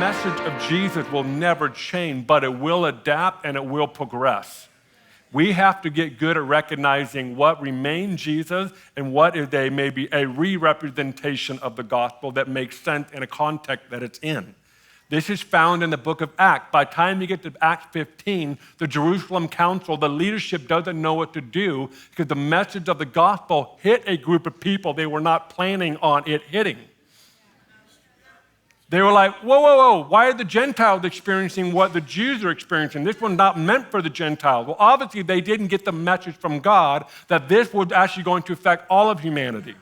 message of Jesus will never change, but it will adapt and it will progress. We have to get good at recognizing what remains Jesus and what is maybe a re-representation of the gospel that makes sense in a context that it's in. This is found in the book of Acts. By the time you get to Acts 15, the Jerusalem council, the leadership doesn't know what to do because the message of the gospel hit a group of people they were not planning on it hitting. They were like, whoa, why are the Gentiles experiencing what the Jews are experiencing? This was not meant for the Gentiles. Well, obviously, they didn't get the message from God that this was actually going to affect all of humanity.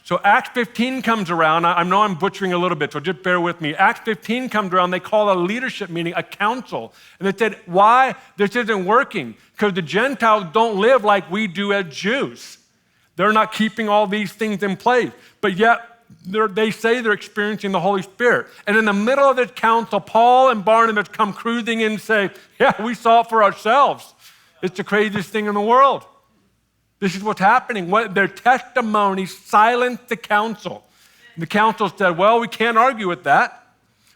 So Acts 15 comes around. I know I'm butchering a little bit, so just bear with me. Acts 15 comes around. They call a leadership meeting, a council. And they said, why this isn't working? Because the Gentiles don't live like we do as Jews. They're not keeping all these things in place. But yet, they say they're experiencing the Holy Spirit. And in the middle of this council, Paul and Barnabas come cruising in and say, yeah, we saw it for ourselves. It's the craziest thing in the world. This is what's happening. Their testimony silenced the council. The council said, well, we can't argue with that.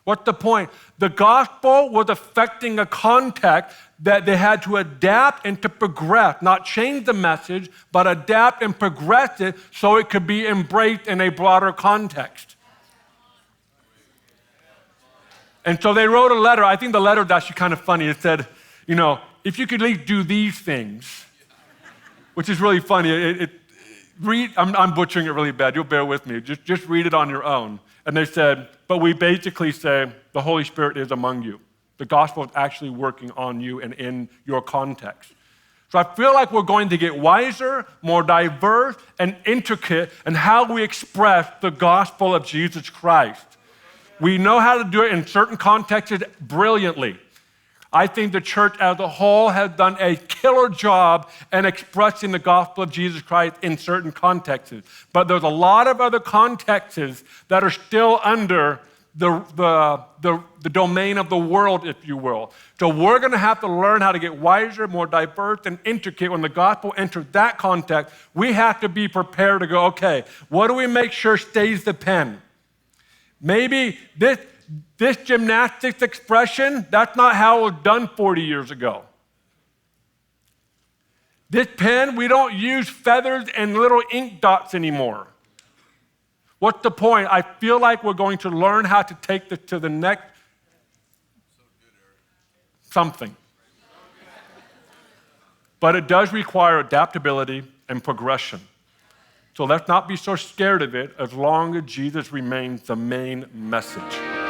What's the point? The gospel was affecting a context that they had to adapt and to progress, not change the message, but adapt and progress it so it could be embraced in a broader context. And so they wrote a letter. I think the letter was actually kind of funny. It said, if you could at least do these things, which is really funny. I'm butchering it really bad. You'll bear with me. Just read it on your own. And they said, but we basically say the Holy Spirit is among you. The gospel is actually working on you and in your context. So I feel like we're going to get wiser, more diverse, and intricate in how we express the gospel of Jesus Christ. We know how to do it in certain contexts brilliantly. I think the church as a whole has done a killer job in expressing the gospel of Jesus Christ in certain contexts. But there's a lot of other contexts that are still under the domain of the world, if you will. So we're going to have to learn how to get wiser, more diverse, and intricate. When the gospel enters that context, we have to be prepared to go, okay, what do we make sure stays the pen? Maybe this gymnastics expression, that's not how it was done 40 years ago. This pen, we don't use feathers and little ink dots anymore. What's the point? I feel like we're going to learn how to take this to the next something. But it does require adaptability and progression. So let's not be so scared of it as long as Jesus remains the main message.